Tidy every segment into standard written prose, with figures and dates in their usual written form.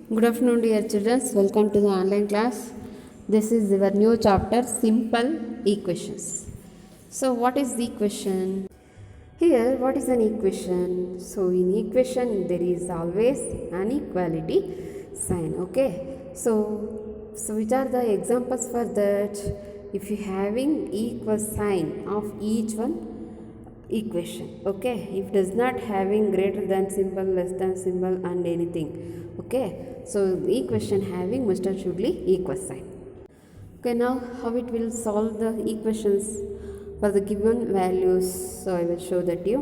Good afternoon, dear children. Welcome to the online class. This is our new chapter, Simple Equations. So, what is the equation? Here, what is an equation? So, in equation, there is always an equality sign. Okay. So which are the examples for that? If you having equal sign of each one equation, okay, if does not having greater than symbol, less than symbol and anything, okay, so the equation having must and should be equal sign. Okay, now how it will solve the equations for the given values, so I will show that you.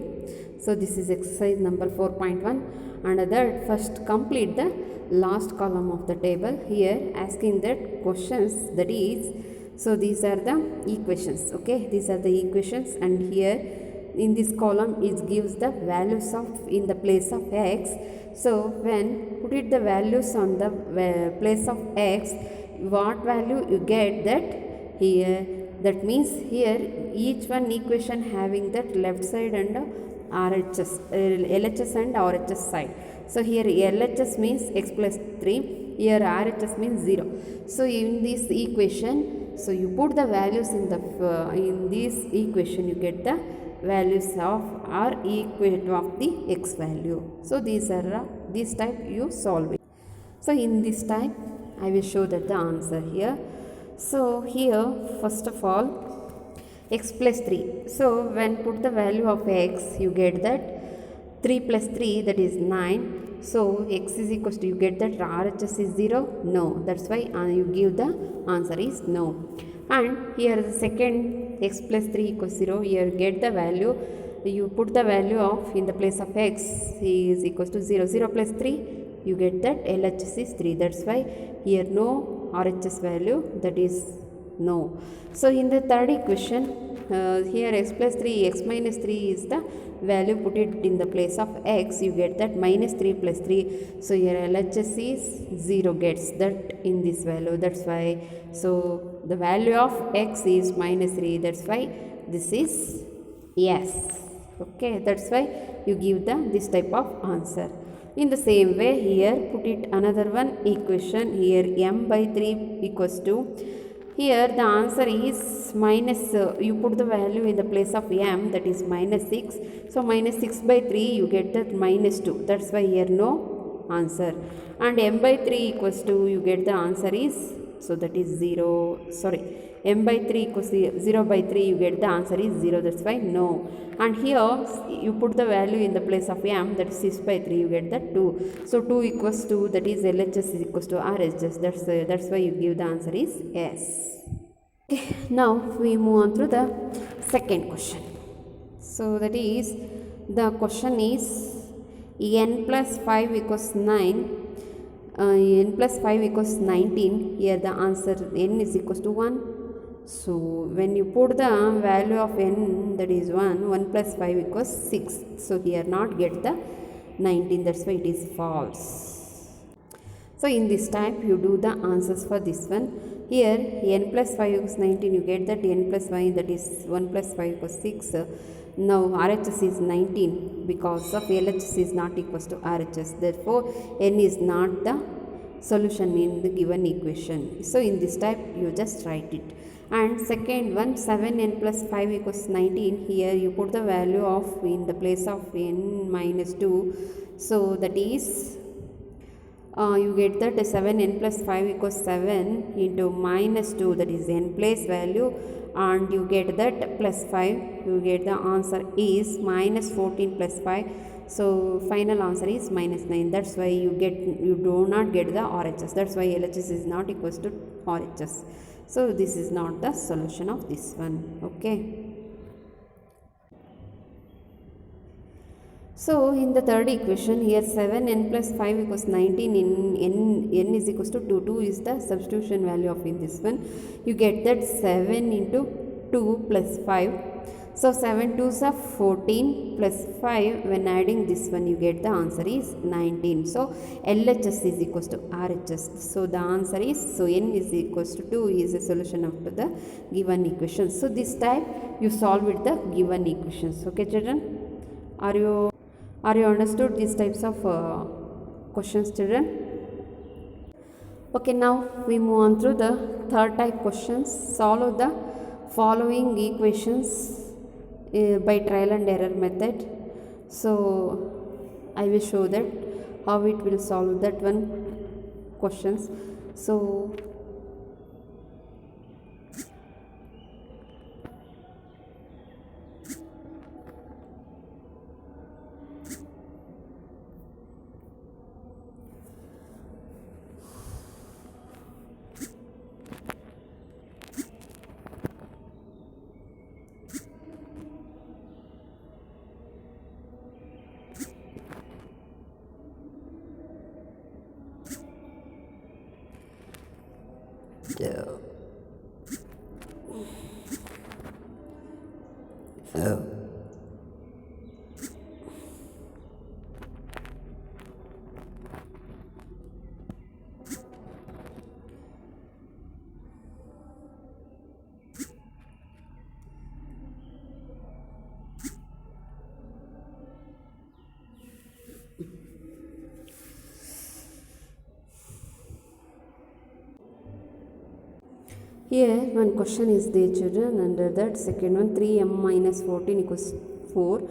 So this is exercise number 4.1. Under that, first complete the last column of the table. Here asking that questions, that is, so these are the equations, okay, these are the equations, and here in this column it gives the values of in the place of x. So when put it the values on the place of x, what value you get that here, that means here each one equation having that left side and RHS, LHS and RHS side. So here LHS means x plus 3, here RHS means 0. So in this equation, so you put the values in the in this equation, you get the values of are equal to of the x value. So these are this type you solve it. So in this type I will show that the answer here. So here first of all x plus 3. So when put the value of x, you get that 3 plus 3, that is 9. So x is equal to, you get that RHS is 0? No. That's why you give the answer is no. And here the second x plus 3 equals 0. Here get the value. You put the value of in the place of x is equals to 0. 0 plus 3, you get that LHS is 3. That's why here no RHS value, that is no. So in the third equation, here x plus 3, x minus 3 is the value, put it in the place of x, you get that minus 3 plus 3. So here LHS is 0 gets that in this value. That's why, so the value of x is minus 3. That's why this is yes. Okay, that's why you give the this type of answer. In the same way, here put it another one equation. Here m by 3 equals to, here the answer is minus, you put the value in the place of m, that is minus 6. So minus 6 by 3, you get that minus 2. That's why here no answer. And m by 3 equals to, you get the answer is, so that is 0. Sorry, m by 3 equals 0 by 3, you get the answer is 0. That's why no. And here you put the value in the place of m, that is 6 by 3, you get that 2. So 2 equals to, that is LHS is equals to RHS. That's why you give the answer is yes. Okay, now we move on to the second question. So that is, the question is n plus 5 equals 9. N plus 5 equals 19. Here the answer n is equals to 1. So when you put the value of n, that is 1 plus 5 equals 6. So here not get the 19. That's why it is false. So in this type you do the answers for this one. Here n plus 5 equals 19, you get that n plus 5, that is 1 plus 5 equals 6. Now RHS is 19 because of LHS is not equals to RHS. Therefore n is not the solution in the given equation. So in this type you just write it. And second one, 7n plus 5 equals 19. Here you put the value of in the place of n minus 2. So that is, you get that 7n plus 5 equals 7 into minus 2, that is n place value, and you get that plus 5, you get the answer is minus 14 plus 5. So final answer is minus 9. That's why you do not get the RHS. That's why LHS is not equals to RHS. So this is not the solution of this one. Okay. So in the third equation, here 7n plus 5 equals 19, in n is equals to 2. 2 is the substitution value of in this one. You get that 7 into 2 plus 5. So 7 2s are 14 plus 5. When adding this one, you get the answer is 19. So LHS is equals to RHS. So the answer is, so n is equals to 2 is a solution of the given equation. So this type you solve with the given equations. Okay, children? Are you understood these types of questions, children? Okay, now we move on through the third type questions. Solve the following equations by trial and error method. So I will show that how it will solve that one questions. So here one question is there, children. Under that second one, 3m minus 14 equals 4.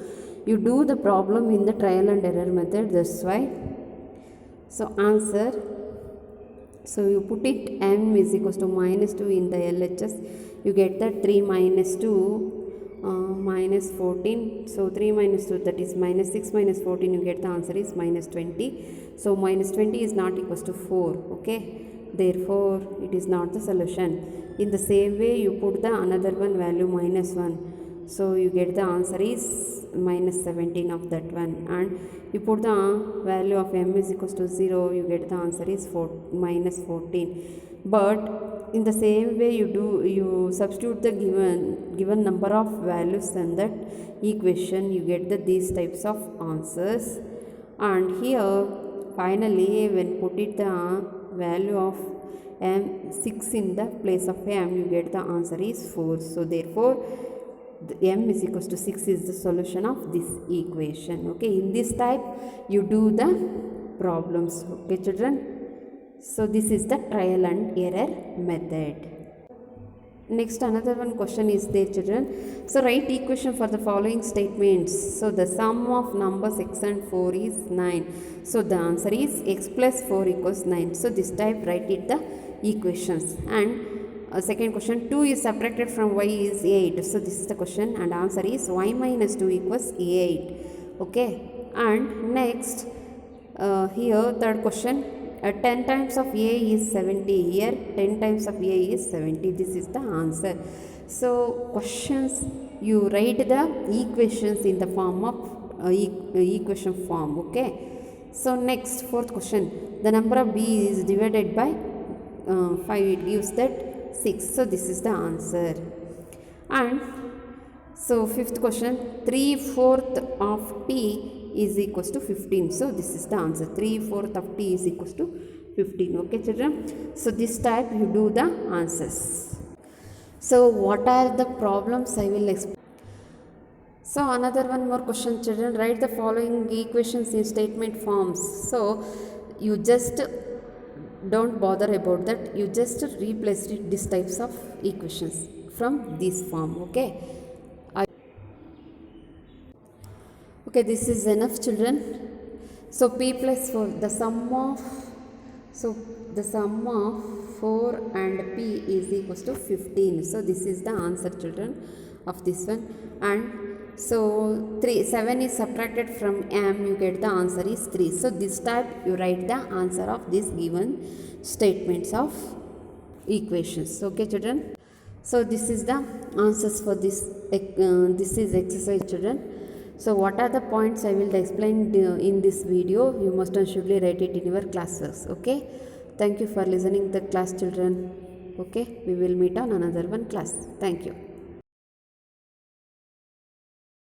You do the problem in the trial and error method, that's why. So answer, so you put it m is equals to minus 2 in the LHS, you get that 3 minus 2 minus 14. So 3 minus 2, that is minus 6 minus 14, you get the answer is minus 20. So minus 20 is not equals to 4. Okay, therefore it is not the solution. In the same way, you put the another one value minus 1, so you get the answer is minus 17 of that one, and you put the value of m is equals to 0, you get the answer is minus 14. But in the same way, you substitute the given number of values in that equation, you get these types of answers. And here finally, when put it the value of m 6 in the place of m, you get the answer is 4. So therefore the m is equals to 6 is the solution of this equation. Okay, in this type you do the problems. Okay, children, so this is the trial and error method. Next, another one question is there, children. So write equation for the following statements. So the sum of numbers x and 4 is 9. So the answer is x plus 4 equals 9. So this type write it the equations. And second question, 2 is subtracted from y is 8. So this is the question, and answer is y minus 2 equals 8. Okay, and next here third question, 10 times of a is 70. Here 10 times of a is 70. This is the answer. So questions, you write the equations in the form of equation form. Okay, so next fourth question, the number of b is divided by 5, it gives that 6. So this is the answer. And so fifth question, 3/4 of t is equals to 15. So this is the answer, 3/4 of t is equals to 15. Okay, children, so this type you do the answers. So what are the problems I will explain. So another one more question, children. Write the following equations in statement forms. So you just don't bother about that, you just replace it these types of equations from this form. Okay, okay, this is enough, children. So p plus 4, the sum of 4 and p is equals to 15. So this is the answer, children, of this one. And so 7 is subtracted from m, you get the answer is 3. So this type you write the answer of this given statements of equations. Okay, children, so this is the answers for this this is exercise, children. So what are the points I will explain in this video, you must surely write it in your classworks. Okay, thank you for listening the class, children. Okay, we will meet on another one class. Thank you.